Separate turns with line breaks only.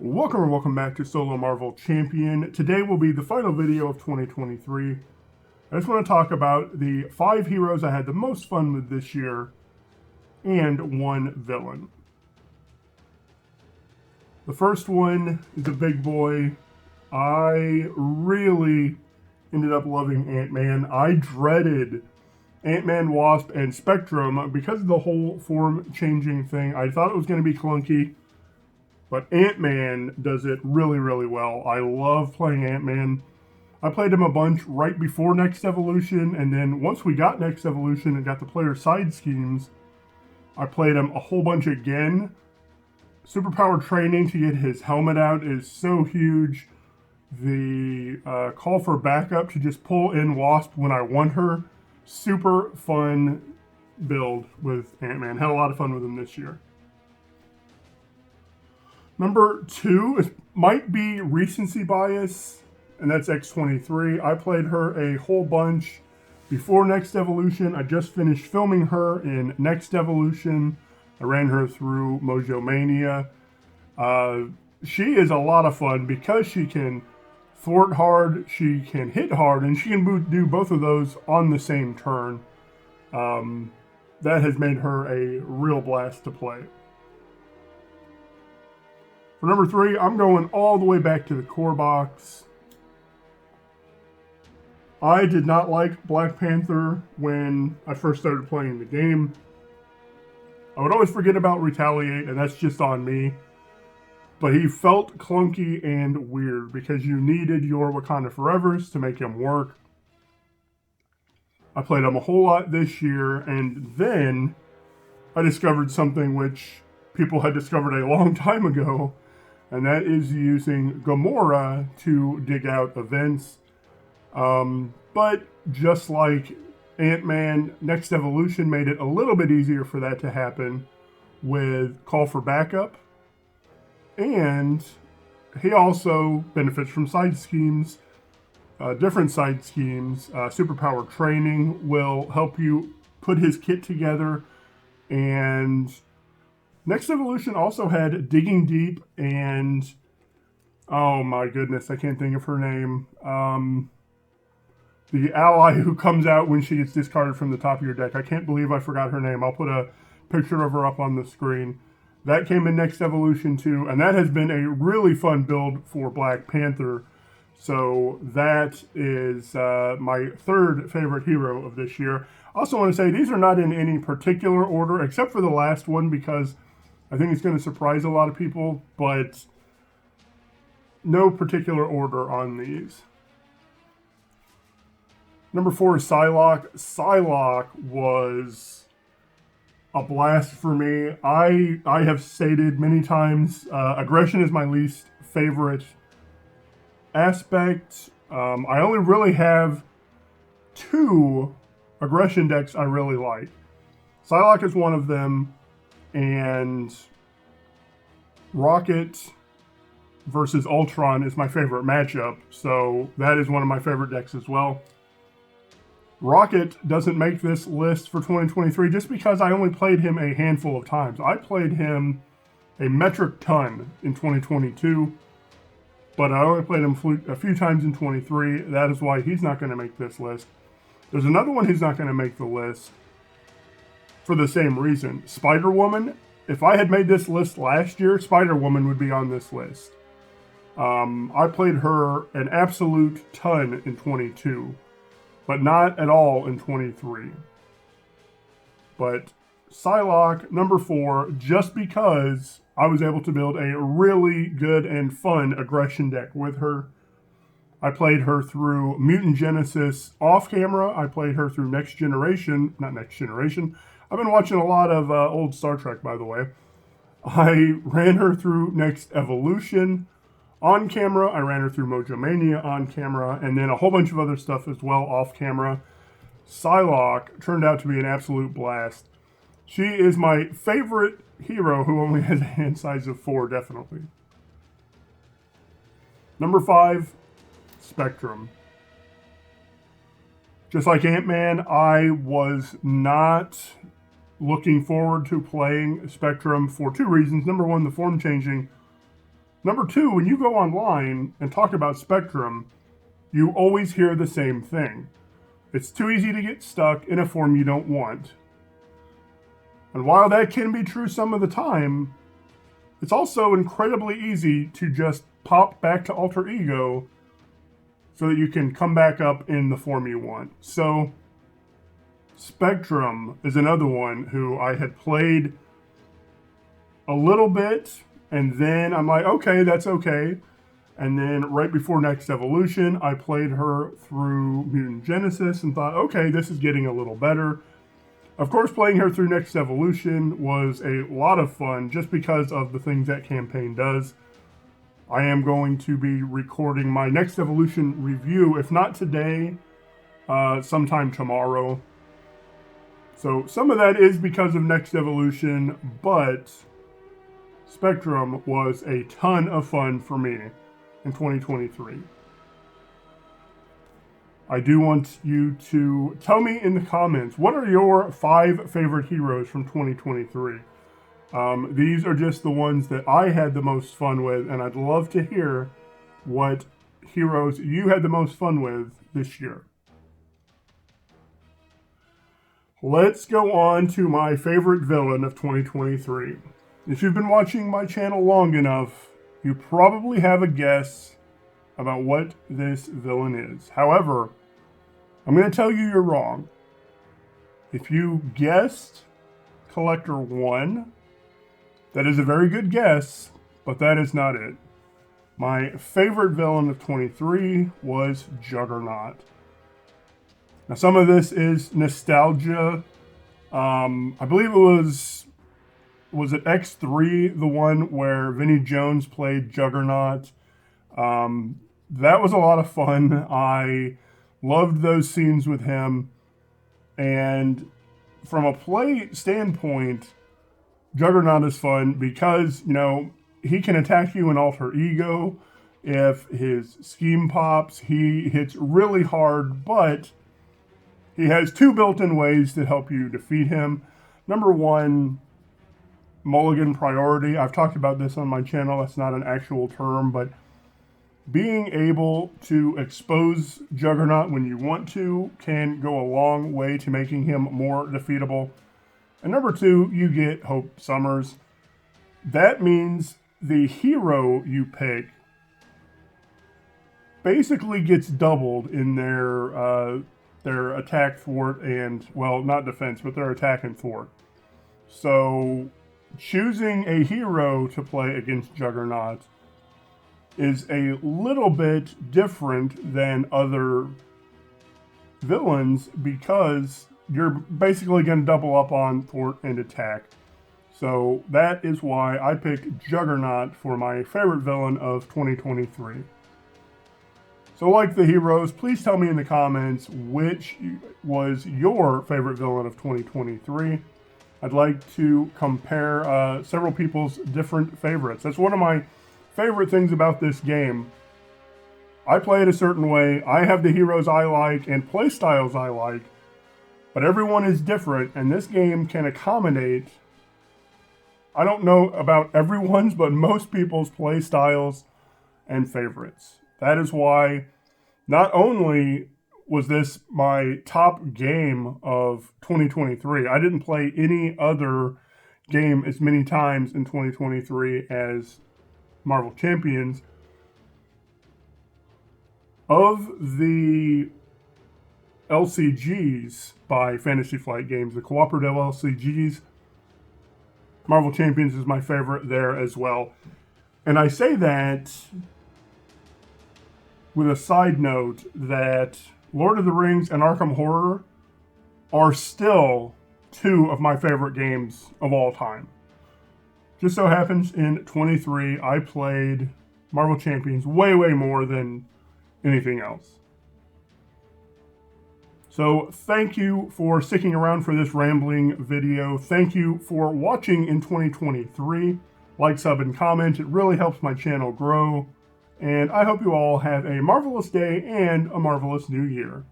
Welcome back to Solo Marvel Champion. Today will be the final video of 2023. I just want to talk about the 5 heroes I had the most fun with this year and 1 villain. The first one is a big boy. I really ended up loving Ant-Man. I dreaded Ant-Man, Wasp, and Spectrum because of the whole form changing thing. I thought it was going to be clunky. But Ant-Man does it really well. I love playing Ant-Man. I played him a bunch right before Next Evolution, and then once we got Next Evolution and got the player side schemes, I played him a whole bunch again. Superpower training to get his helmet out is so huge. The call for backup to just pull in Wasp when I want her. Super fun build with Ant-Man. Had a lot of fun with him this year. Number 2, it might be recency bias, and that's X-23. I played her a whole bunch before Next Evolution. I just finished filming her in Next Evolution. I ran her through Mojo Mania. She is a lot of fun because she can thwart hard, she can hit hard, and she can do both of those on the same turn. That has made her a real blast to play. For number 3, I'm going all the way back to the core box. I did not like Black Panther when I first started playing the game. I would always forget about Retaliate, and that's just on me. But he felt clunky and weird because you needed your Wakanda Forevers to make him work. I played him a whole lot this year, and then I discovered something which people had discovered a long time ago, and that is using Gamora to dig out events. But just like Ant-Man, Next Evolution made it a little bit easier for that to happen with Call for Backup. And he also benefits from side schemes, different side schemes. Superpower training will help you put his kit together, and Next Evolution also had Digging Deep and, oh my goodness, I can't think of her name. The ally who comes out when she gets discarded from the top of your deck. I can't believe I forgot her name. I'll put a picture of her up on the screen. That came in Next Evolution too, and that has been a really fun build for Black Panther. So that is my 3rd favorite hero of this year. I also want to say these are not in any particular order, except for the last one, because I think it's going to surprise a lot of people, but no particular order on these. Number 4 is Psylocke. Psylocke was a blast for me. I have stated many times, aggression is my least favorite aspect. I only really have 2 aggression decks I really like. Psylocke is one of them, and Rocket versus Ultron is my favorite matchup, so that is one of my favorite decks as well. Rocket doesn't make this list for 2023 just because I only played him a handful of times. I played him a metric ton in 2022, but I only played him a few times in 23. That is why he's not going to make this list. There's another one who's not going to make the list for the same reason. Spider-Woman. If I had made this list last year, Spider-Woman would be on this list. I played her an absolute ton in 22, but not at all in 23. But Psylocke, number 4, just because I was able to build a really good and fun aggression deck with her. I played her through Mutant Genesis off camera. I played her through Next Generation. Not Next Generation. I've been watching a lot of old Star Trek, by the way. I ran her through Next Evolution on camera. I ran her through Mojo Mania on camera, and then a whole bunch of other stuff as well off camera. Psylocke turned out to be an absolute blast. She is my favorite hero who only has a hand size of 4, definitely. Number 5, Spectrum. Just like Ant-Man, I was not looking forward to playing Spectrum for 2 reasons. Number 1, the form changing Number two, when you go online and talk about Spectrum, you always hear the same thing. It's too easy to get stuck in a form you don't want. And while that can be true some of the time, it's also incredibly easy to just pop back to Alter Ego so that you can come back up in the form you want. So Spectrum is another one who I had played a little bit, and then I'm like, okay, that's okay. And then right before Next Evolution, I played her through Mutant Genesis and thought, okay, this is getting a little better. Of course, playing her through Next Evolution was a lot of fun just because of the things that campaign does. I am going to be recording my Next Evolution review, if not today, sometime tomorrow. So some of that is because of Next Evolution, but Spectrum was a ton of fun for me in 2023. I do want you to tell me in the comments, what are your 5 favorite heroes from 2023? These are just the ones that I had the most fun with, and I'd love to hear what heroes you had the most fun with this year. Let's go on to my favorite villain of 2023. If you've been watching my channel long enough, you probably have a guess about what this villain is. However, I'm going to tell you you're wrong. If you guessed Collector 1, that is a very good guess, but that is not it. My favorite villain of 23 was Juggernaut. Now, some of this is nostalgia. I believe it was it X3, the one where Vinnie Jones played Juggernaut? That was a lot of fun. I loved those scenes with him. And from a play standpoint, Juggernaut is fun because, he can attack you in Alter Ego. If his scheme pops, he hits really hard, but he has 2 built-in ways to help you defeat him. Number 1, Mulligan priority. I've talked about this on my channel. That's not an actual term, but being able to expose Juggernaut when you want to can go a long way to making him more defeatable. And number 2, you get Hope Summers. That means the hero you pick basically gets doubled in their attack thwart and, well, not defense, but their attack and thwart. So choosing a hero to play against Juggernaut is a little bit different than other villains because you're basically going to double up on thwart and attack. So that is why I picked Juggernaut for my favorite villain of 2023. So like the heroes, please tell me in the comments which was your favorite villain of 2023. I'd like to compare several people's different favorites. That's one of my favorite things about this game. I play it a certain way. I have the heroes I like and play styles I like, but everyone is different, and this game can accommodate, I don't know about everyone's, but most people's play styles and favorites. That is why not only was this my top game of 2023, I didn't play any other game as many times in 2023 as Marvel Champions. Of the LCGs by Fantasy Flight Games, the cooperative LCGs, Marvel Champions is my favorite there as well. And I say that with a side note that Lord of the Rings and Arkham Horror are still 2 of my favorite games of all time. Just so happens in 23, I played Marvel Champions way more than anything else. So thank you for sticking around for this rambling video. Thank you for watching in 2023. Like, sub, and comment. It really helps my channel grow. And I hope you all have a marvelous day and a marvelous new year.